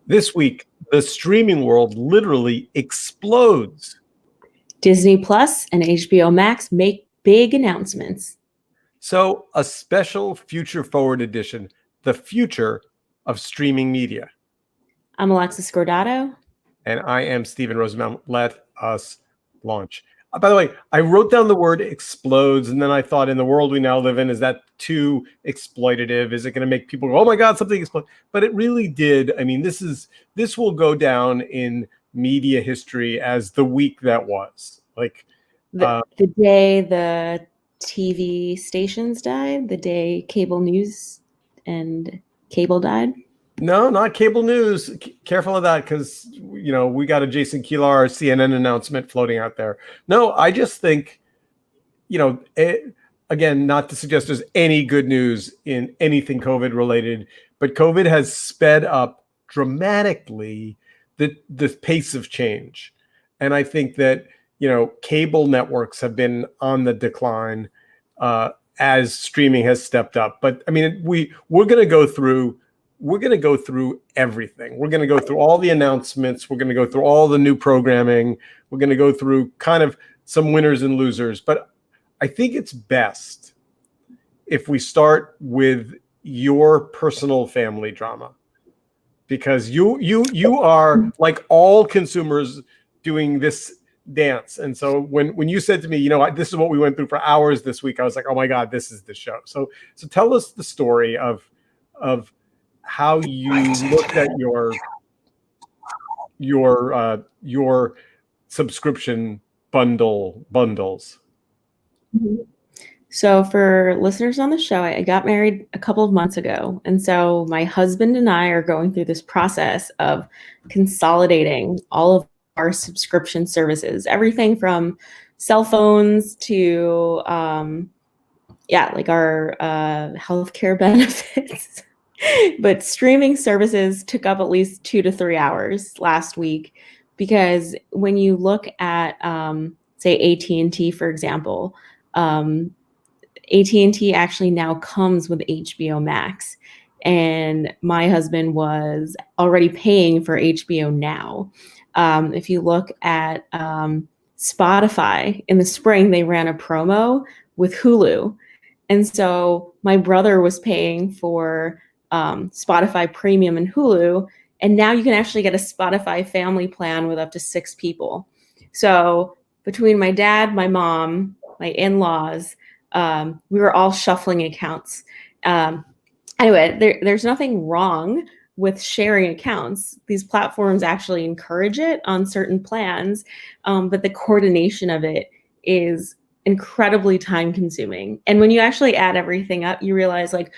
This week, the streaming world literally explodes. Disney Plus and HBO Max make big announcements. So, a special Future Forward edition, the future of streaming media. I'm Alexa Scordato. And I am Steven Rosenbaum. Let us launch. By the way, I wrote down the word explodes, and then I thought, in the world we now live in, is that too exploitative? Is it going to make people go, "Oh my God, something exploded"? But it really did. I mean, this will go down in media history as the week that was. Like The day the TV stations died, the day cable news and cable died. No, not cable news. Careful of that, because we got a Jason Kilar CNN announcement floating out there. No, I just think, again, not to suggest there's any good news in anything COVID related, but COVID has sped up dramatically the pace of change, and I think that cable networks have been on the decline as streaming has stepped up. But I mean, we're going to go through everything. We're going to go through all the announcements. We're going to go through all the new programming. We're going to go through kind of some winners and losers. But I think it's best if we start with your personal family drama, because you are, like all consumers, doing this dance. And so when you said to me, this is what we went through for hours this week, I was like, oh my God, this is the show. So tell us the story of how you looked at your subscription bundles. So for listeners on the show, I got married a couple of months ago. And so my husband and I are going through this process of consolidating all of our subscription services, everything from cell phones to, like our healthcare benefits. But streaming services took up at least 2 to 3 hours last week, because when you look at, say, AT&T, for example, AT&T actually now comes with HBO Max. And my husband was already paying for HBO Now. If you look at Spotify, in the spring, they ran a promo with Hulu. And so my brother was paying for Spotify Premium and Hulu, and now you can actually get a Spotify family plan with up to 6 people. So between my dad, my mom, my in-laws, we were all shuffling accounts. Anyway, there's nothing wrong with sharing accounts. These platforms actually encourage it on certain plans, but the coordination of it is incredibly time consuming. And when you actually add everything up, you realize, like,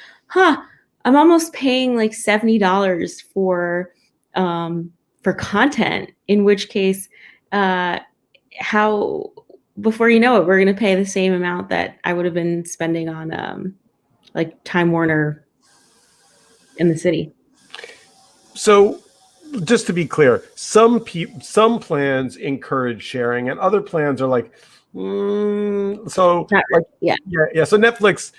I'm almost paying like $70 for content, in which case, before you know it, we're going to pay the same amount that I would have been spending on like Time Warner in the city. So just to be clear, some plans encourage sharing, and other plans are like, So Netflix,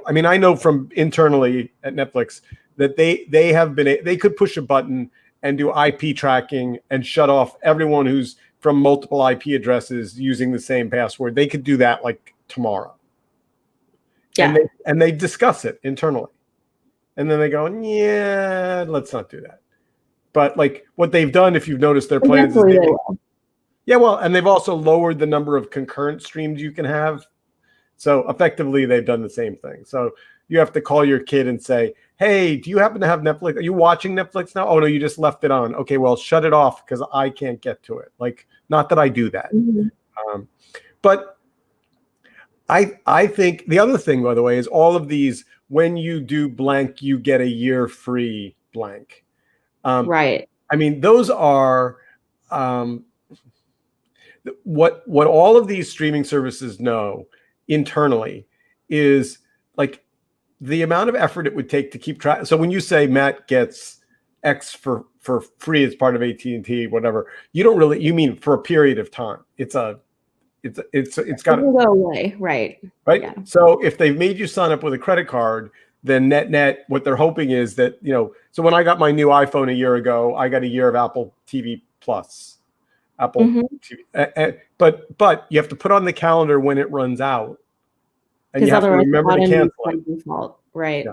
I mean, I know from internally at Netflix that they could push a button and do IP tracking and shut off everyone who's from multiple IP addresses using the same password. They could do that like tomorrow. Yeah. And they discuss it internally. And then they go, yeah, let's not do that. But like what they've done, if you've noticed their plans, and they've also lowered the number of concurrent streams you can have. So effectively, they've done the same thing. So you have to call your kid and say, hey, do you happen to have Netflix? Are you watching Netflix now? Oh, no, you just left it on. Okay, well, shut it off because I can't get to it. Like, not that I do that. Mm-hmm. But I think the other thing, by the way, is all of these, when you do blank, you get a year free blank. Right. I mean, those are what all of these streaming services know internally is like the amount of effort it would take to keep track. So when you say Matt gets X for free as part of AT&T, whatever, you mean for a period of time. It's got to go away. Right. Yeah. So if they've made you sign up with a credit card, then net, what they're hoping is that, so when I got my new iPhone a year ago, I got a year of Apple TV Plus, Apple TV. But you have to put on the calendar when it runs out. And you have to remember to cancel it. Default. Right. Yeah.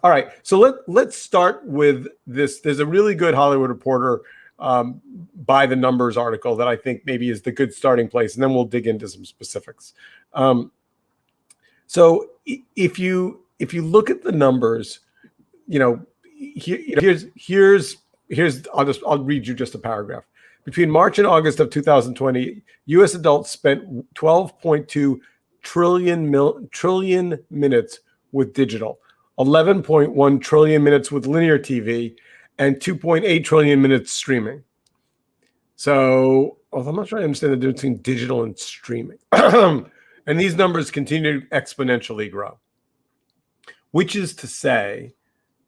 All right. So let's start with this. There's a really good Hollywood Reporter by the numbers article that I think maybe is the good starting place, and then we'll dig into some specifics. So if you look at the numbers, here's I'll read you just a paragraph. Between March and August of 2020, U.S. adults spent 12.2 trillion minutes with digital, 11.1 trillion minutes with linear TV, and 2.8 trillion minutes streaming. So, I'm not sure I understand the difference between digital and streaming. And these numbers continue to exponentially grow, which is to say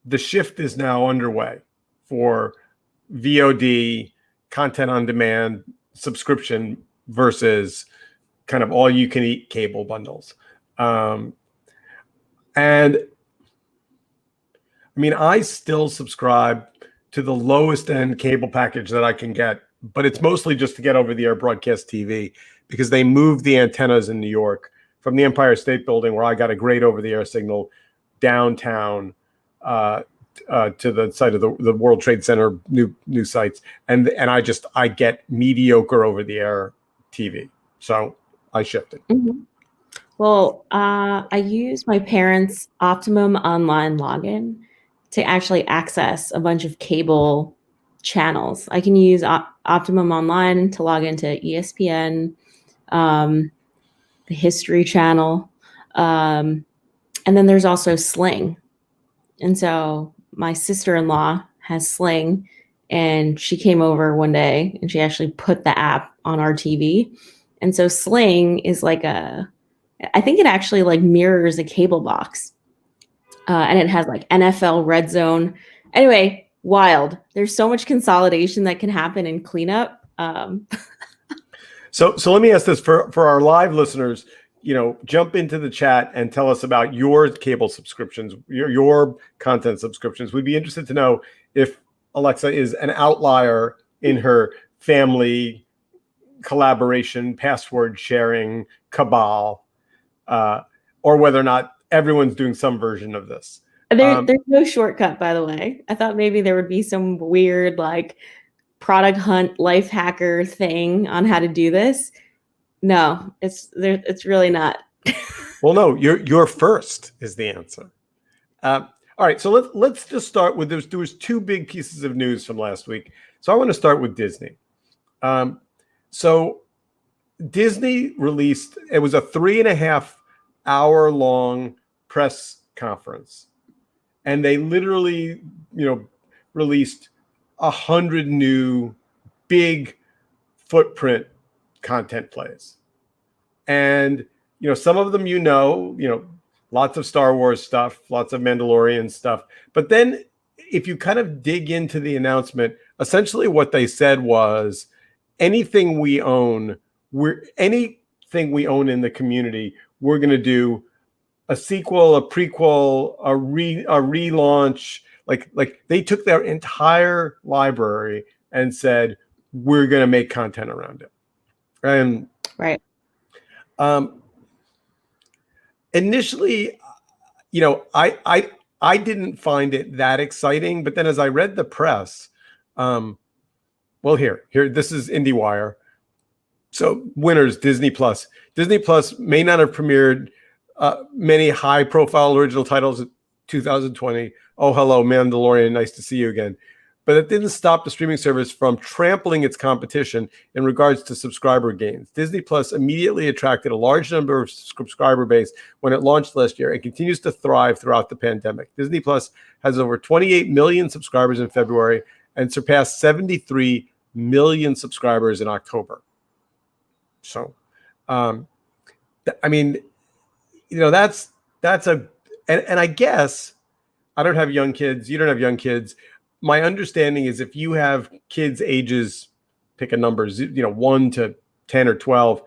the shift is now underway for VOD, content on demand, subscription versus kind of all you can eat cable bundles. And I mean, I still subscribe to the lowest end cable package that I can get, but it's mostly just to get over the air broadcast TV, because they moved the antennas in New York from the Empire State Building, where I got a great over the air signal, downtown to the site of the World Trade Center new sites, and I get mediocre over the air TV, so I shifted. Mm-hmm. Well, I use my parents' Optimum online login to actually access a bunch of cable channels. I can use Optimum online to log into ESPN, the History Channel, and then there's also Sling. And so my sister-in-law has Sling, and she came over one day and she actually put the app on our TV. And so Sling is I think it actually mirrors a cable box. And it has NFL Red Zone. Anyway, wild. There's so much consolidation that can happen in cleanup. So let me ask this for our live listeners, jump into the chat and tell us about your cable subscriptions, your content subscriptions. We'd be interested to know if Alexa is an outlier in her family collaboration, password sharing cabal, or whether or not everyone's doing some version of this. There's no shortcut, by the way. I thought maybe there would be some weird product hunt life hacker thing on how to do this. No, it's really not. Well, no, you're first is the answer. All right, so let's just start with there was two big pieces of news from last week. So I want to start with Disney. So Disney released, it was a 3.5 hour long press conference, and they literally, released 100 new big footprint content plays. And, some of them, lots of Star Wars stuff, lots of Mandalorian stuff. But then if you kind of dig into the announcement, essentially what they said was anything we own in the community, we're going to do a sequel, a prequel, a relaunch. Like they took their entire library and said, we're going to make content around it. And right. Initially, I didn't find it that exciting, but then as I read the press, here, this is IndieWire. So winners, Disney Plus. Disney Plus may not have premiered many high-profile original titles in 2020. Oh, hello, Mandalorian. Nice to see you again. But it didn't stop the streaming service from trampling its competition in regards to subscriber gains. Disney Plus immediately attracted a large number of subscriber base when it launched last year and continues to thrive throughout the pandemic. Disney Plus has over 28 million subscribers in February and surpassed 73 million subscribers in October. So, that's and I guess I don't have young kids. You don't have young kids. My understanding is if you have kids ages, pick a number, 1 to 10 or 12,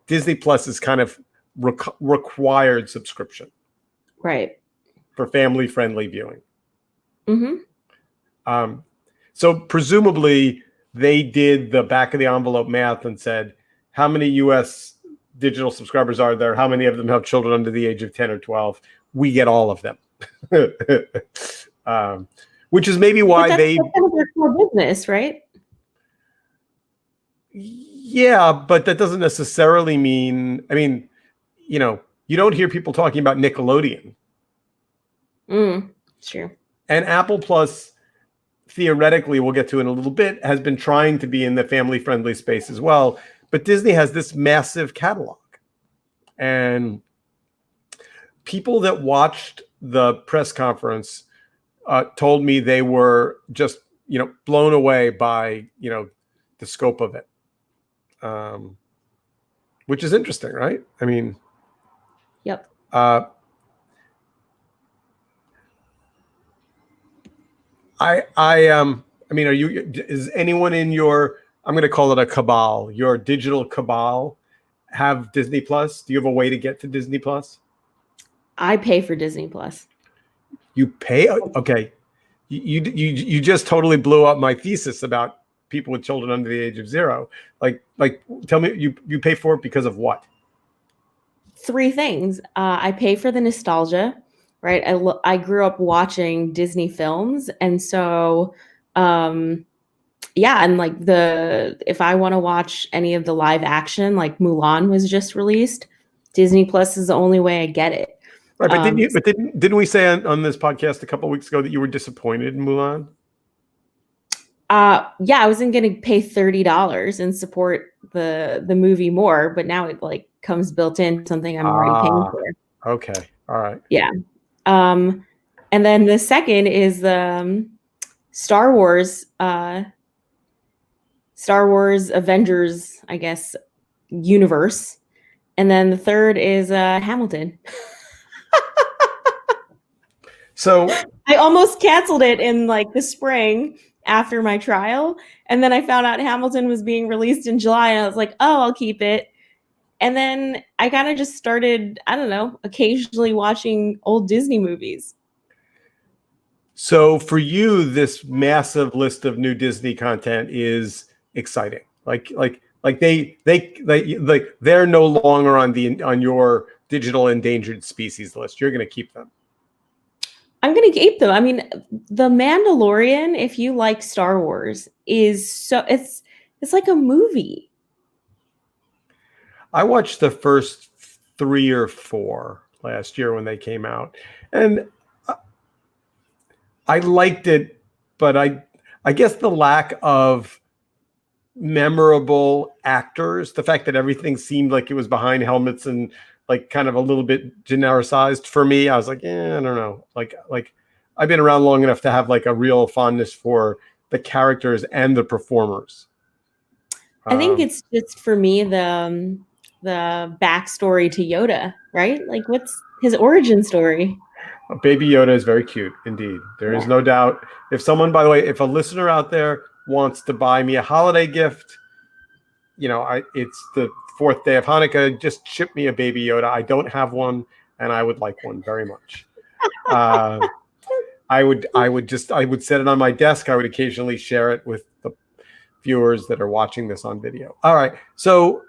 Disney Plus is kind of required subscription. Right. for family-friendly viewing. Mm-hmm. So presumably they did the back of the envelope math and said, how many US digital subscribers are there? How many of them have children under the age of 10 or 12? We get all of them. Which is maybe why that's kind of their core business, right? Yeah, but that doesn't necessarily mean, I mean, you know, you don't hear people talking about Nickelodeon. Sure. And Apple Plus, theoretically, we'll get to in a little bit, has been trying to be in the family-friendly space as well. But Disney has this massive catalog. And people that watched the press conference told me they were just, you know, blown away by, you know, the scope of it. Which is interesting, right? I mean, yep. I mean, is anyone in your, I'm going to call it a cabal, your digital cabal, have Disney Plus? Do you have a way to get to Disney Plus? I pay for Disney Plus. You pay? Okay. You just totally blew up my thesis about people with children under the age of 0. Like, tell me, you pay for it because of what? 3 things. I pay for the nostalgia, right? I grew up watching Disney films, and so yeah, and like if I want to watch any of the live action, like Mulan was just released, Disney Plus is the only way I get it. Right, but didn't we say on this podcast a couple of weeks ago that you were disappointed in Mulan? Yeah, I wasn't going to pay $30 and support the movie more, but now it like comes built in something I'm already paying for. Okay, all right. Yeah, and then the second is the Star Wars Avengers, I guess, universe, and then the third is Hamilton. So I almost canceled it in like the spring after my trial, and then I found out Hamilton was being released in July, and I was like, oh, I'll keep it. And then I kind of just started, I don't know, occasionally watching old Disney movies. So for you, this massive list of new Disney content is exciting. Like they're no longer on your digital endangered species list. You're going to keep them. I'm going to keep them. I mean, The Mandalorian, if you like Star Wars, is it's like a movie. I watched the first 3 or 4 last year when they came out, and I liked it, but I guess the lack of memorable actors, the fact that everything seemed like it was behind helmets and like kind of a little bit genericized for me, I was like, I don't know. Like I've been around long enough to have like a real fondness for the characters and the performers. I think it's just for me the backstory to Yoda, right? Like, what's his origin story? Baby Yoda is very cute indeed. There is no doubt. If someone, by the way, if a listener out there wants to buy me a holiday gift, you know, it's the 4th day of Hanukkah, just ship me a Baby Yoda. I don't have one, and I would like one very much. I would set it on my desk. I would occasionally share it with the viewers that are watching this on video. All right. So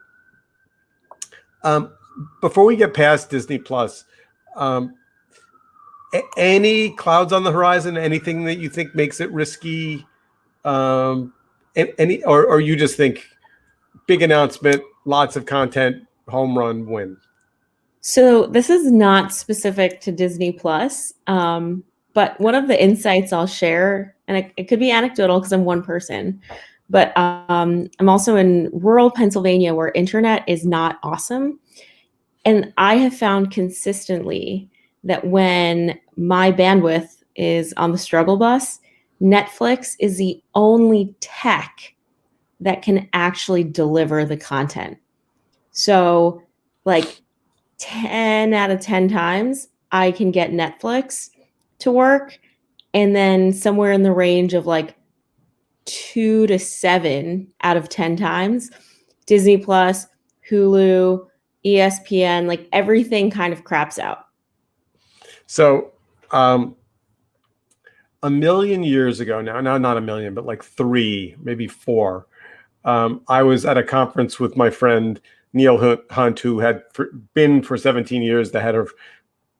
before we get past Disney Plus, any clouds on the horizon, anything that you think makes it risky? Or you just think big announcement, lots of content, home run, win? So this is not specific to Disney Plus, but one of the insights I'll share, and it could be anecdotal because I'm one person, but I'm also in rural Pennsylvania where internet is not awesome. And I have found consistently that when my bandwidth is on the struggle bus, Netflix is the only tech that can actually deliver the content. So like 10 out of 10 times, I can get Netflix to work. And then somewhere in the range of like 2 to 7 out of 10 times, Disney Plus, Hulu, ESPN, like everything kind of craps out. So A million years ago now, not a million, but like 3, maybe 4, I was at a conference with my friend Neil Hunt, who had been for 17 years the head of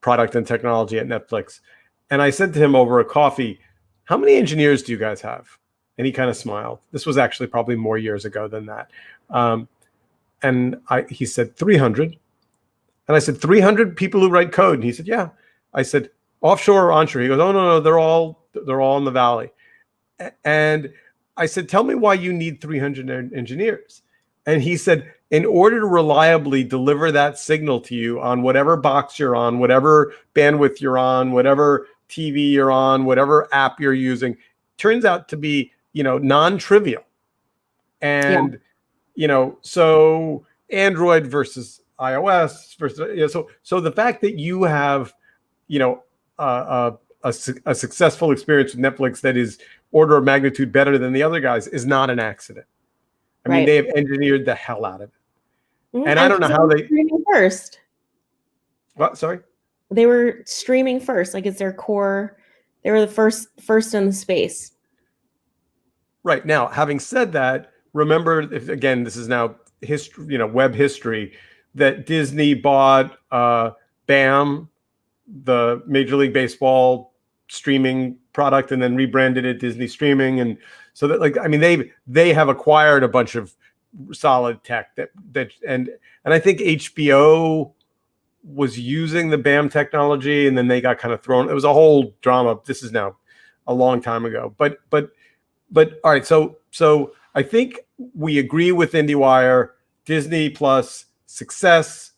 product and technology at Netflix. And I said to him over a coffee, how many engineers do you guys have? And he kind of smiled. This was actually probably more years ago than that. He said 300. And I said, 300 people who write code? And he said, yeah. I said, offshore or onshore? He goes, oh, no, they're all in the Valley. And I said, tell me why you need 300 engineers. And he said, in order to reliably deliver that signal to you on whatever box you're on, whatever bandwidth you're on, whatever TV you're on, whatever app you're using, turns out to be, non-trivial. And, so Android versus iOS versus, so the fact that you have, a successful experience with Netflix that is order of magnitude better than the other guys is not an accident. I mean, they have engineered the hell out of it. And I don't know how they streaming first. What? Sorry? They were streaming first. Like, it's their core. They were the first in the space. Right. Now, having said that, remember, again, this is now history, web history, that Disney bought BAM, the Major League Baseball streaming product, and then rebranded it Disney Streaming. And so that, they have acquired a bunch of solid tech and I think HBO was using the BAM technology, and then they got kind of thrown. It was a whole drama. This is now a long time ago. But all right. So I think we agree with IndieWire. Disney Plus success.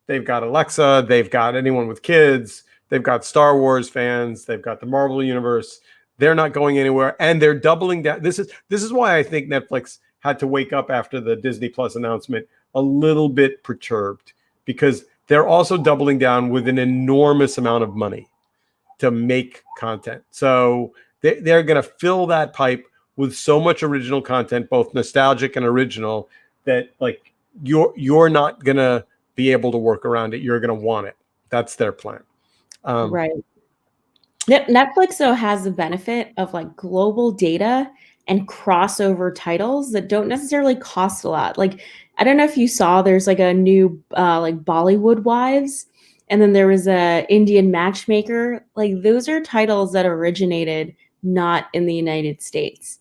They've got Alexa. They've got anyone with kids. They've got Star Wars fans. They've got the Marvel universe. They're not going anywhere, and they're doubling down. This is why I think Netflix had to wake up after the Disney Plus announcement a little bit perturbed, because they're also doubling down with an enormous amount of money to make content. So they're going to fill that pipe with so much original content, both nostalgic and original, that like you're not going to be able to work around it. You're going to want it. That's their plan. Right. Netflix, though, has the benefit of like global data and crossover titles that don't necessarily cost a lot. Like, I don't know if you saw, there's like a new like Bollywood Wives, and then there was a Indian Matchmaker. Like, those are titles that originated not in the United States.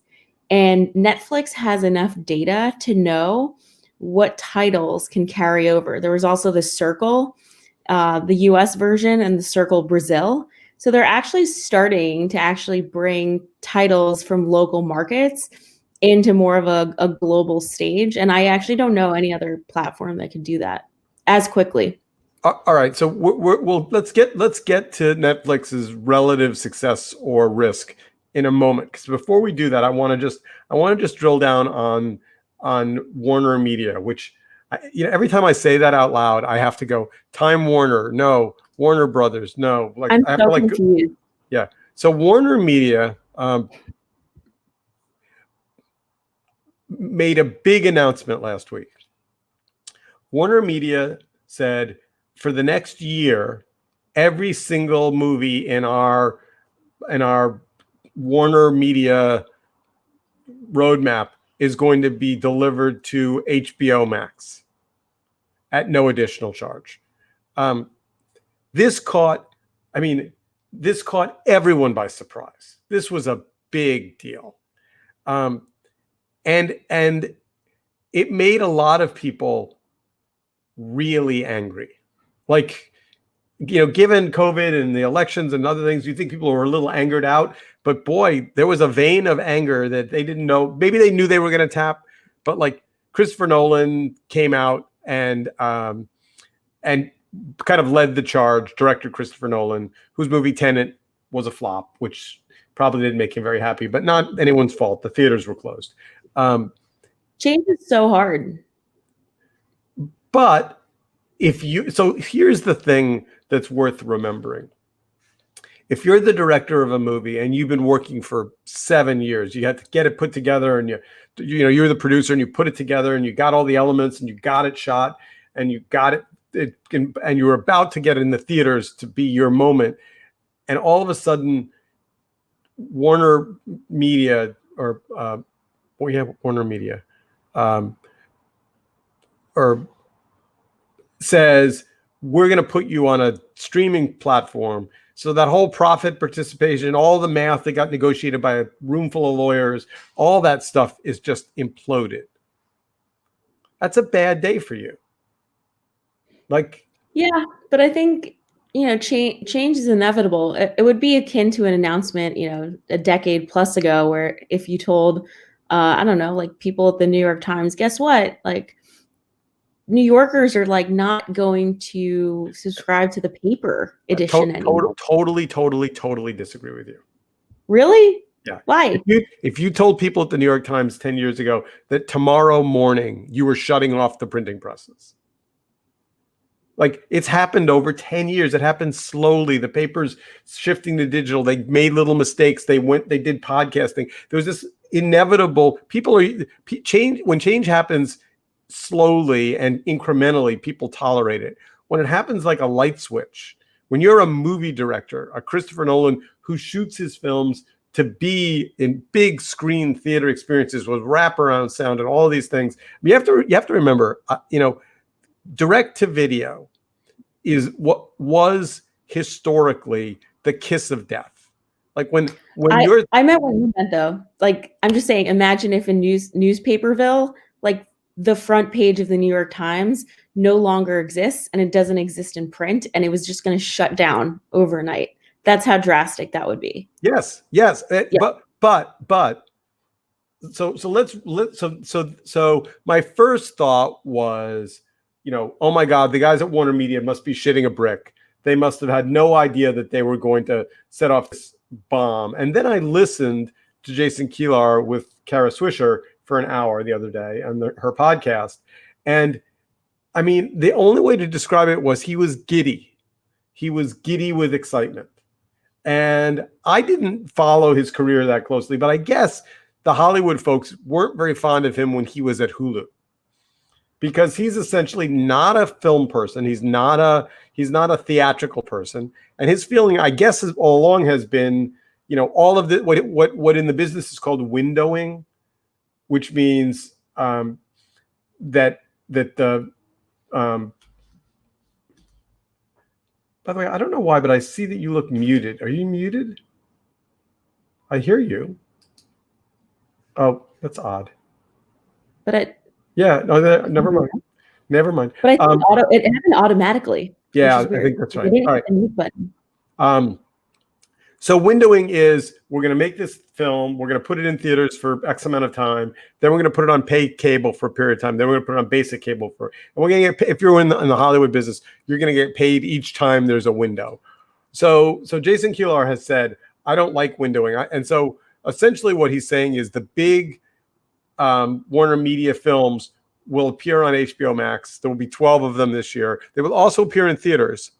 And Netflix has enough data to know what titles can carry over. There was also the Circle, the US version, and the Circle Brazil. So they're actually starting to bring titles from local markets into more of a global stage. And I actually don't know any other platform that can do that as quickly. All right. So let's get to Netflix's relative success or risk in a moment. Because before we do that, I want to just drill down on Warner Media, which, every time I say that out loud, I have to go, Time Warner, no. Warner Brothers, no. Like, I'm I have so to confused. Yeah. So Warner Media made a big announcement last week. Warner Media said, for the next year, every single movie in our Warner Media roadmap is going to be delivered to HBO Max at no additional charge. This caught everyone by surprise. This was a big deal. And it made a lot of people really angry. Like, given COVID and the elections and other things, you think people were a little angered out, but boy, there was a vein of anger that they didn't know. Maybe they knew they were going to tap, but like Christopher Nolan came out and kind of led the charge, director Christopher Nolan, whose movie Tenet was a flop, which probably didn't make him very happy, but not anyone's fault. The theaters were closed. Change is so hard. But so here's the thing that's worth remembering. If you're the director of a movie and you've been working for 7 years, you had to get it put together, and you're the producer and you put it together and you got all the elements and you got it shot and you got it and you were about to get it in the theaters to be your moment. and all of a sudden Warner Media or Warner Media or says, we're going to put you on a streaming platform. So that whole profit participation, all the math that got negotiated by a room full of lawyers, all that stuff is just imploded. That's a bad day for you. Like, yeah, but I think, change is inevitable. It would be akin to an announcement, a decade plus ago, where if you told, I don't know, like people at the New York Times, guess what? Like, New Yorkers are like not going to subscribe to the paper edition anymore. Totally disagree with you. Really? Yeah. Why? If you told people at the New York Times 10 years ago that tomorrow morning you were shutting off the printing presses, like, it's happened over 10 years. It happened slowly. The paper's shifting to digital. They made little mistakes. They did podcasting. There was this inevitable, change. When change happens slowly and incrementally, people tolerate it. When it happens like a light switch, when you're a movie director, a Christopher Nolan who shoots his films to be in big screen theater experiences with wraparound sound and all these things, you have to remember, direct to video is what was historically the kiss of death. Like when I meant what you meant though. Like, I'm just saying, imagine if in newspaperville, like the front page of the New York Times no longer exists and it doesn't exist in print, and it was just going to shut down overnight. That's how drastic that would be. Yes. Yeah. But so my first thought was, oh my God, the guys at Warner Media must be shitting a brick. They must have had no idea that they were going to set off this bomb. And then I listened to Jason Kilar with Kara Swisher for an hour the other day on her podcast. And I mean, the only way to describe it was he was giddy. He was giddy with excitement. And I didn't follow his career that closely, but I guess the Hollywood folks weren't very fond of him when he was at Hulu, because he's essentially not a film person. He's not a theatrical person. And his feeling, I guess, all along has been, all of the what in the business is called windowing, which means that the by the way, I don't know why, but I see that you look muted. Are you muted? I hear you. Oh, that's odd. But never mind. Never mind. But I think it happened automatically. Yeah, I think that's right. All right. So windowing is, we're going to make this film, we're going to put it in theaters for X amount of time, then we're going to put it on paid cable for a period of time, then we're going to put it on basic cable and we're going to get, if you're in the Hollywood business, you're going to get paid each time there's a window. So Jason Kilar has said, I don't like windowing. And so essentially what he's saying is the big Warner Media films will appear on HBO Max. There will be 12 of them this year. They will also appear in theaters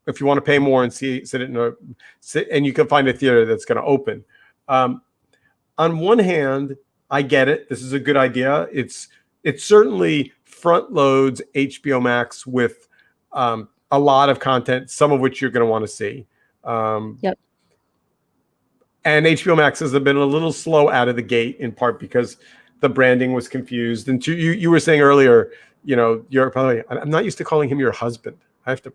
if you want to pay more and and you can find a theater that's going to open. On one hand, I get it. This is a good idea. It certainly front loads HBO Max with a lot of content, some of which you're going to want to see. Yep. And HBO Max has been a little slow out of the gate, in part because the branding was confused. And you were saying earlier, you're probably, I'm not used to calling him your husband. I have to.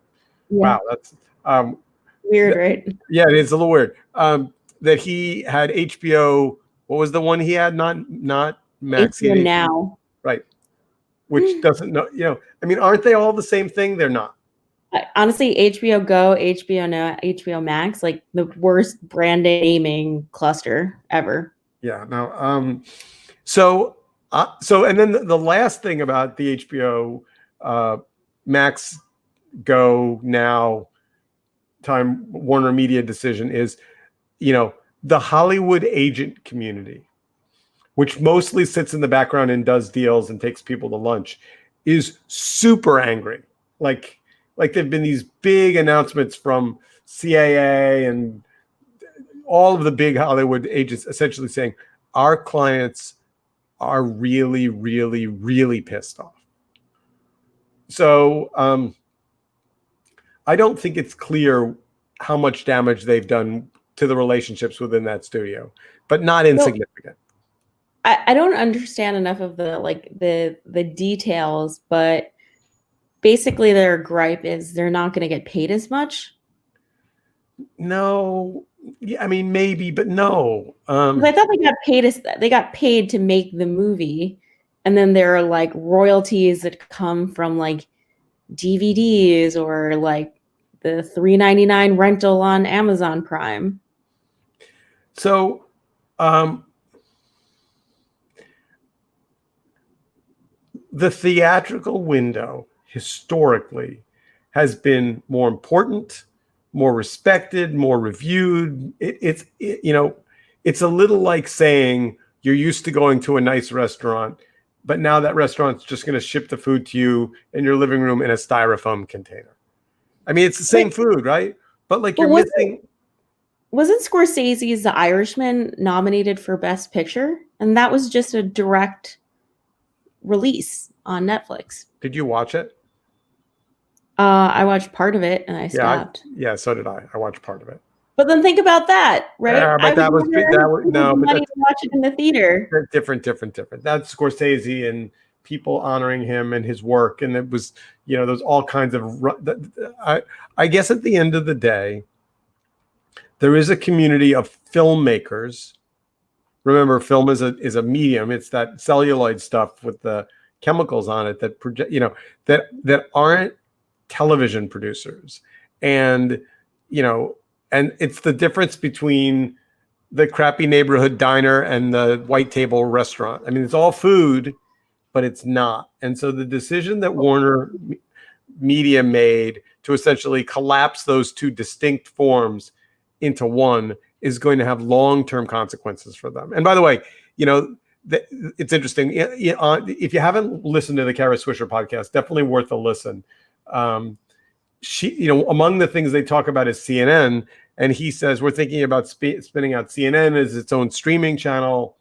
Yeah. Wow, that's weird, right? Yeah, it is a little weird. That he had HBO. What was the one he had? Not Max. HBO Now. Right. Which doesn't know. I mean, aren't they all the same thing? They're not. Honestly, HBO Go, HBO Now, HBO Max, like the worst branding naming cluster ever. Yeah. No. So and then the last thing about the HBO Max Go Now Time Warner Media decision is, the Hollywood agent community, which mostly sits in the background and does deals and takes people to lunch, is super angry. Like there've been these big announcements from CAA and all of the big Hollywood agents essentially saying our clients are really, really, really pissed off. So I don't think it's clear how much damage they've done to the relationships within that studio, but not insignificant. I don't understand enough of the details, but basically their gripe is they're not going to get paid as much. No, yeah, I mean maybe, but no. I thought they got paid to make the movie, and then there are like royalties that come from like DVDs or like the $3.99 rental on Amazon Prime. So, the theatrical window historically has been more important, more respected, more reviewed. It's a little like saying you're used to going to a nice restaurant, but now that restaurant's just going to ship the food to you in your living room in a styrofoam container. I mean, it's the same food, right? But like you're missing. Wasn't Scorsese's The Irishman nominated for Best Picture? And that was just a direct release on Netflix. Did you watch it? I watched part of it and I stopped. Yeah, so did I. I watched part of it. But then think about that, right? Yeah, but that was no, but money to watch it in the theater. Different. That's Scorsese and people honoring him and his work, and it was there's all kinds of. I guess at the end of the day, there is a community of filmmakers. Remember, film is a medium. It's that celluloid stuff with the chemicals on it that project, that aren't television producers, and it's the difference between the crappy neighborhood diner and the white table restaurant. I mean, it's all food, but it's not. And so the decision that Warner Media made to essentially collapse those two distinct forms into one is going to have long-term consequences for them. And by the way, it's interesting. If you haven't listened to the Kara Swisher podcast, definitely worth a listen. She, among the things they talk about is CNN, and he says we're thinking about spinning out CNN as its own streaming channel,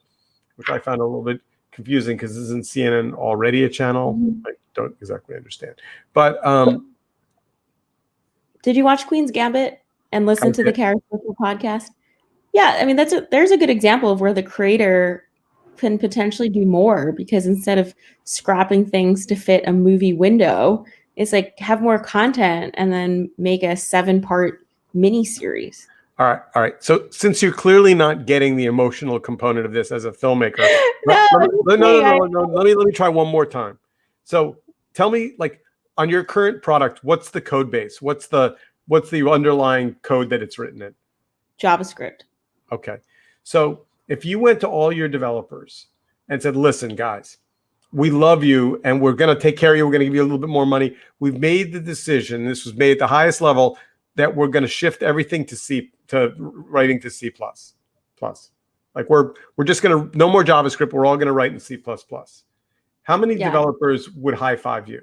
which I found a little bit confusing because isn't CNN already a channel? I don't exactly understand. But did you watch Queen's Gambit and listen to the Kara Swisher podcast? Yeah, I mean there's a good example of where the creator can potentially do more, because instead of scrapping things to fit a movie window, it's like have more content and then make a 7-part mini series. All right. So since you're clearly not getting the emotional component of this as a filmmaker, no, let me try one more time. So tell me, like, on your current product, what's the code base? What's the underlying code that it's written in? JavaScript. Okay. So if you went to all your developers and said, listen, guys, we love you and we're going to take care of you. We're going to give you a little bit more money. We've made the decision. This was made at the highest level that we're going to shift everything to writing to C++. Like we're just going to, no more JavaScript. We're all going to write in C++. How many developers would high five you?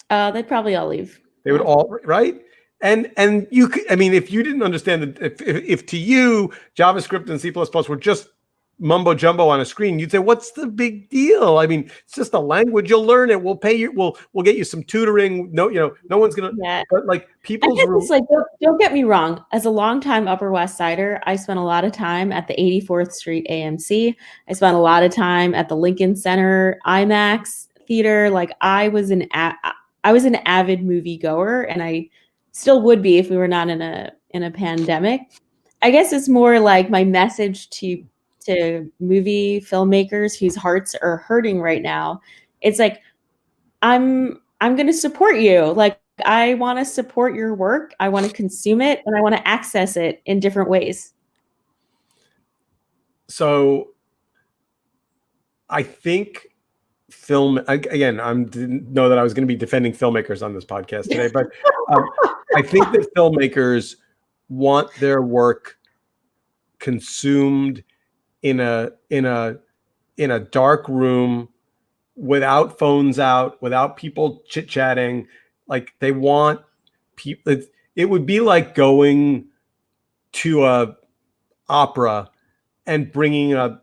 They'd probably all leave. They would all, right? And you could, I mean, if you didn't understand that, if to you JavaScript and C++ were just mumbo jumbo on a screen, you'd say, "What's the big deal? I mean, it's just a language. You'll learn it. We'll pay you. We'll get you some tutoring. No, no one's gonna." Yeah. But like people's don't get me wrong. As a longtime Upper West Sider, I spent a lot of time at the 84th Street AMC. I spent a lot of time at the Lincoln Center IMAX theater. Like I was an avid movie goer, and I still would be if we were not in a pandemic. I guess it's more like my message to movie filmmakers whose hearts are hurting right now. It's like I'm going to support you. Like I want to support your work. I want to consume it, and I want to access it in different ways. So I think again, didn't know that I was going to be defending filmmakers on this podcast today, but I think that filmmakers want their work consumed in a dark room without phones out, without people chit-chatting. Like they want people, it would be like going to a opera and bringing a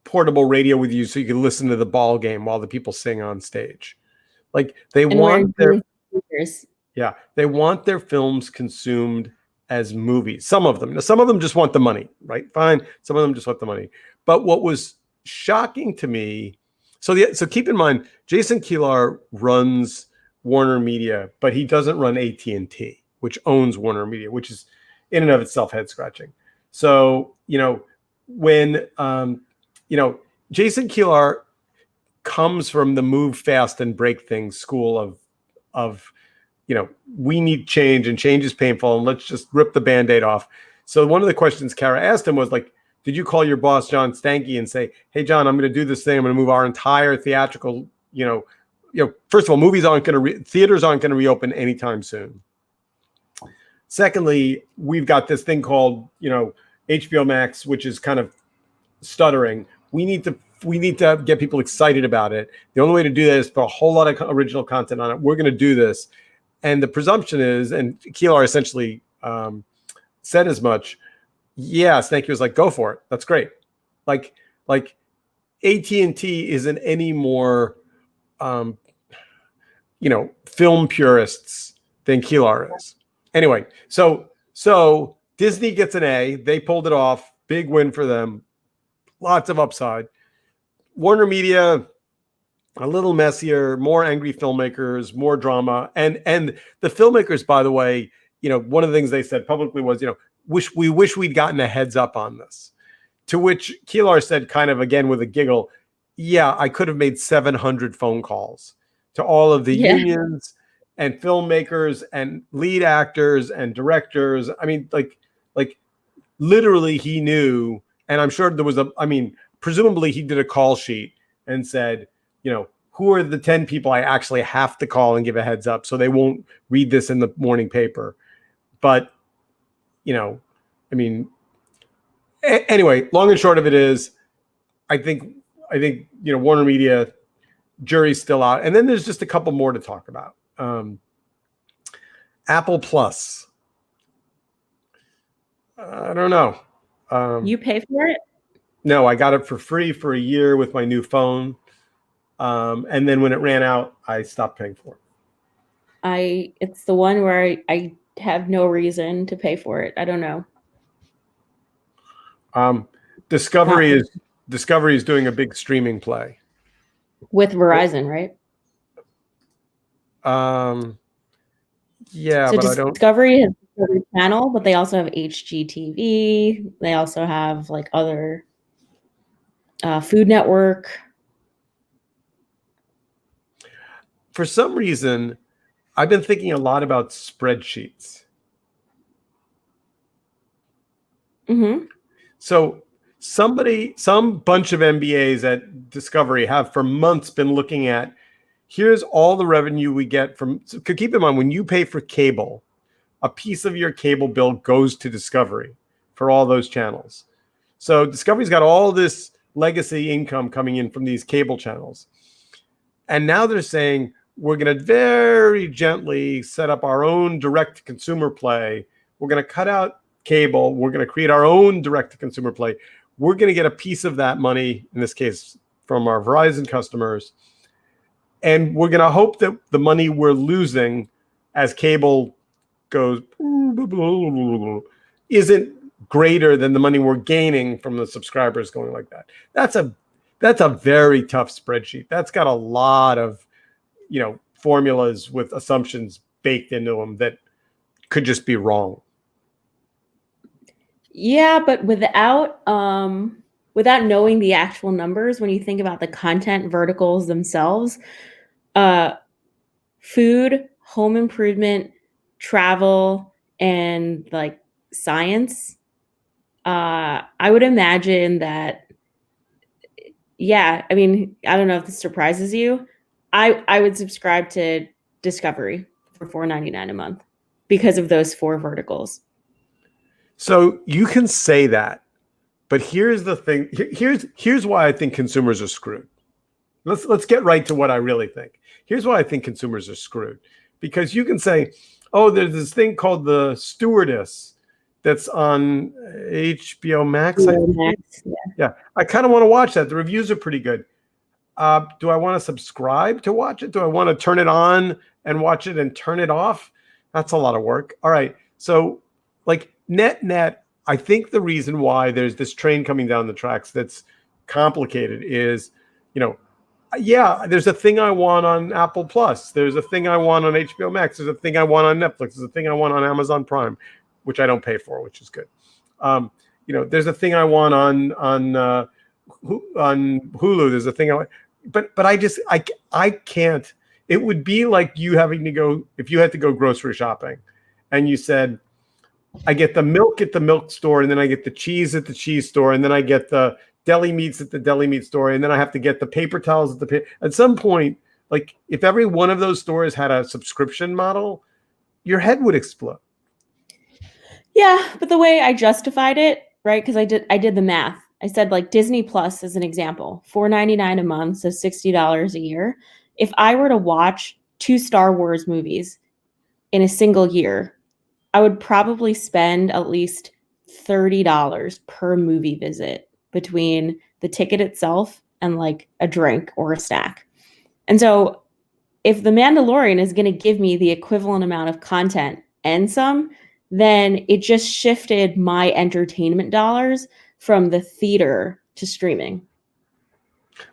portable radio with you so you can listen to the ball game while the people sing on stage. Like they want their speakers. Yeah, they want their films consumed as movies. Some of them. Now, some of them just want the money, right? Fine. Some of them just want the money. But what was shocking to me, so keep in mind, Jason Kilar runs Warner Media, but he doesn't run AT&T, which owns Warner Media, which is in and of itself head scratching. So, when Jason Kilar comes from the move fast and break things school of we need change, and change is painful, and let's just rip the Band-Aid off. So one of the questions Kara asked him was like, did you call your boss, John Stanky, and say, hey, John, I'm going to do this thing. I'm going to move our entire theatrical, first of all, theaters aren't going to reopen anytime soon. Secondly, we've got this thing called, HBO Max, which is kind of stuttering. We need to get people excited about it. The only way to do that is put a whole lot of original content on it. We're going to do this. And the presumption is, and Kilar essentially said as much, yeah, Stanky was like, go for it. That's great. Like AT&T isn't any more, film purists than Kilar is. Anyway, so Disney gets an A. They pulled it off. Big win for them. Lots of upside. Warner Media, a little messier, more angry filmmakers, more drama. And the filmmakers, by the way, one of the things they said publicly was, we wish we'd gotten a heads up on this. To which Kilar said, kind of again with a giggle, yeah, I could have made 700 phone calls to all of the unions and filmmakers and lead actors and directors. I mean, like literally he knew, and I'm sure there was presumably he did a call sheet and said, who are the 10 people I actually have to call and give a heads up so they won't read this in the morning paper. But, anyway, long and short of it is, I think, Warner Media, jury's still out. And then there's just a couple more to talk about. Apple Plus. I don't know. You pay for it? No, I got it for free for a year with my new phone. And then when it ran out, I stopped paying for it. It's the one where I have no reason to pay for it. I don't know. Discovery is doing a big streaming play with Verizon, right? Yeah, so but I don't. Discovery has Discovery Channel, but they also have HGTV. They also have like other Food Network. For some reason, I've been thinking a lot about spreadsheets. Mm-hmm. So some bunch of MBAs at Discovery have for months been looking at, here's all the revenue we get from, so keep in mind, when you pay for cable, a piece of your cable bill goes to Discovery for all those channels. So Discovery's got all this legacy income coming in from these cable channels. And now they're saying, we're going to very gently set up our own direct-to-consumer play. We're going to cut out cable. We're going to create our own direct-to-consumer play. We're going to get a piece of that money, in this case, from our Verizon customers. And we're going to hope that the money we're losing as cable goes isn't greater than the money we're gaining from the subscribers going like that. That's a very tough spreadsheet. That's got a lot of formulas with assumptions baked into them that could just be wrong. Yeah, but without knowing the actual numbers, when you think about the content verticals themselves, food, home improvement, travel, and like science, I would imagine that, yeah, I mean, I don't know if this surprises you. I would subscribe to Discovery for $4.99 a month because of those 4 verticals. So you can say that, but here's the thing. Here's why I think consumers are screwed. Let's get right to what I really think. Here's why I think consumers are screwed. Because you can say, oh, there's this thing called The Stewardess that's on HBO Max. Yeah, I kind of want to watch that. The reviews are pretty good. Do I want to subscribe to watch it? Do I want to turn it on and watch it and turn it off? That's a lot of work. All right. So like net, I think the reason why there's this train coming down the tracks that's complicated is, yeah, there's a thing I want on Apple Plus. There's a thing I want on HBO Max. There's a thing I want on Netflix. There's a thing I want on Amazon Prime, which I don't pay for, which is good. There's a thing I want on Hulu. There's a thing I want, but I can't. It would be like you having to go, if you had to go grocery shopping and you said, I get the milk at the milk store, and then I get the cheese at the cheese store, and then I get the deli meats at the deli meat store, and then I have to get the paper towels at some point, like if every one of those stores had a subscription model, your head would explode. Yeah, but the way I justified it, right? Because I did the math. I said like Disney Plus as an example, $4.99 a month, so $60 a year. If I were to watch 2 Star Wars movies in a single year, I would probably spend at least $30 per movie visit between the ticket itself and like a drink or a snack. And so if The Mandalorian is going to give me the equivalent amount of content and some, then it just shifted my entertainment dollars from the theater to streaming.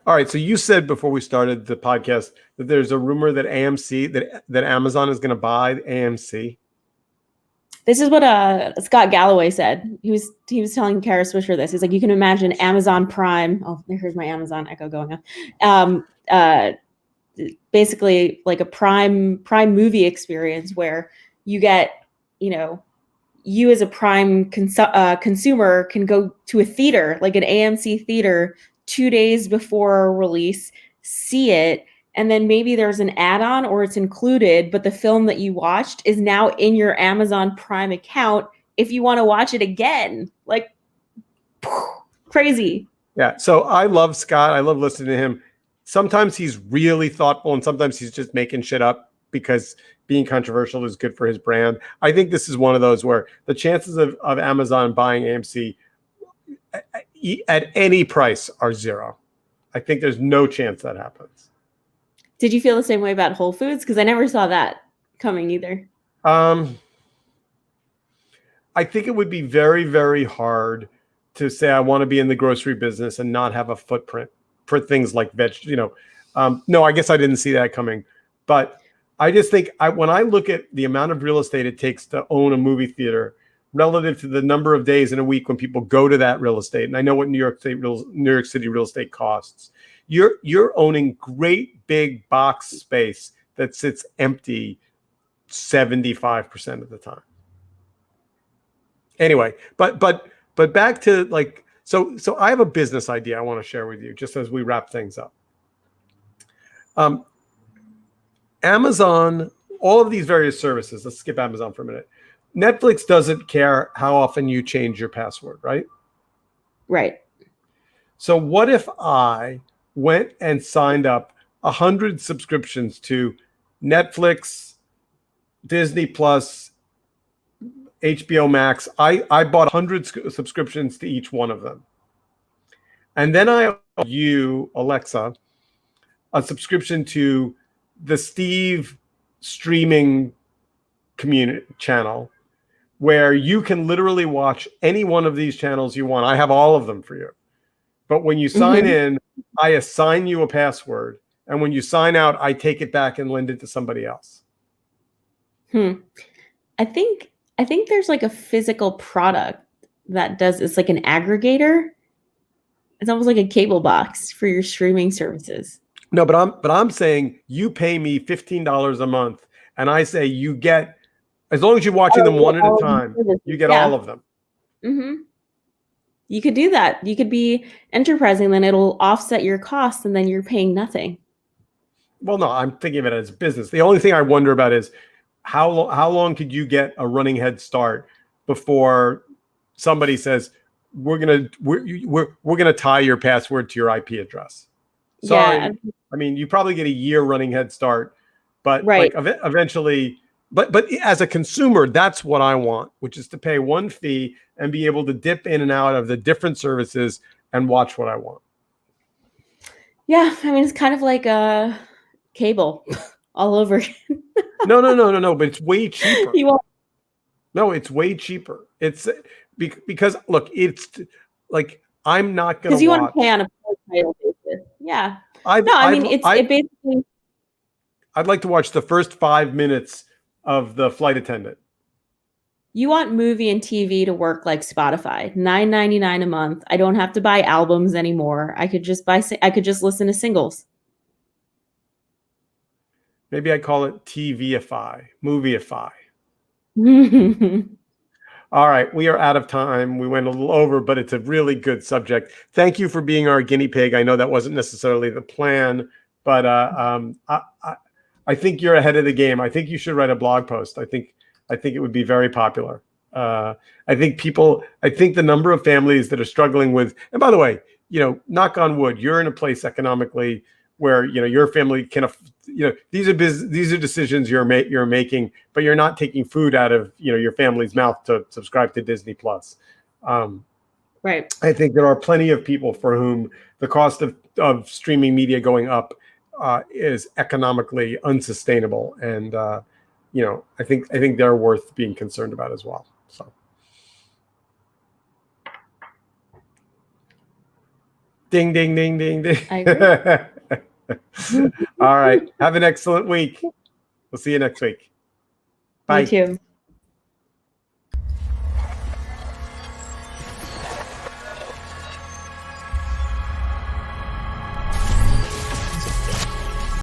All right. So you said before we started the podcast that there's a rumor that that Amazon is going to buy AMC. This is what Scott Galloway said. He was telling Kara Swisher this. He's like, you can imagine Amazon Prime. Oh, here's my Amazon Echo going on. Basically, like a Prime movie experience where you get, you as a Prime consumer can go to a theater, like an AMC theater, 2 days before release, see it. And then maybe there's an add-on or it's included, but the film that you watched is now in your Amazon Prime account if you want to watch it again. Like, crazy. Yeah. So I love Scott. I love listening to him. Sometimes he's really thoughtful and sometimes he's just making shit up because being controversial is good for his brand. I think this is one of those where the chances of Amazon buying AMC at any price are zero. I think there's no chance that happens. Did you feel the same way about Whole Foods? Because I never saw that coming either. I think it would be very, very hard to say I want to be in the grocery business and not have a footprint for things like no, I guess I didn't see that coming. But I just think when I look at the amount of real estate it takes to own a movie theater relative to the number of days in a week when people go to that real estate, and I know what New York City real estate costs. You're owning great big box space that sits empty 75% of the time. Anyway, but back to like so I have a business idea I want to share with you just as we wrap things up. Amazon, all of these various services, let's skip Amazon for a minute. Netflix doesn't care how often you change your password, right? Right. So what if I went and signed up 100 subscriptions to Netflix, Disney Plus, HBO Max? I bought 100 subscriptions to each one of them. And then I owe you, Alexa, a subscription to the Steve streaming community channel where you can literally watch any one of these channels you want. I have all of them for you. But when you sign in, I assign you a password. And when you sign out, I take it back and lend it to somebody else. I think there's like a physical product that does, it's like an aggregator. It's almost like a cable box for your streaming services. No, but I'm saying you pay me $15 a month, and I say you get, as long as you're watching them one at a time, you get all of them. Mm-hmm. You could do that. You could be enterprising, then it'll offset your costs, and then you're paying nothing. Well, no, I'm thinking of it as business. The only thing I wonder about is how long could you get a running head start before somebody says we're gonna tie your password to your IP address? Sorry, yeah. I mean, you probably get a year running head start, but right. Like eventually, but as a consumer, that's what I want, which is to pay one fee and be able to dip in and out of the different services and watch what I want. Yeah, I mean, it's kind of like a cable. all over again. No. But it's way cheaper. You want No, it's way cheaper. It's because look, it's like I'm not going because to you watch. want to pay on a per title basis. Yeah. I'd, No, I I'd, mean it I'd, basically. I'd like to watch the first 5 minutes of the flight attendant. You want movie and TV to work like Spotify, $9.99 a month. I don't have to buy albums anymore. I could just listen to singles. Maybe I call it TVify, Movieify. All right, we are out of time. We went a little over, but it's a really good subject. Thank you for being our guinea pig. I know that wasn't necessarily the plan, but I think you're ahead of the game. I think you should write a blog post. I think it would be very popular. I think the number of families that are struggling with, and by the way, knock on wood, you're in a place economically where your family can, these are decisions you're making, but you're not taking food out of your family's mouth to subscribe to Disney Plus. Right. I think there are plenty of people for whom the cost of streaming media going up is economically unsustainable, and I think they're worth being concerned about as well. So. Ding, ding, ding, ding, ding. I agree. All right. Have an excellent week. We'll see you next week. Bye. You too.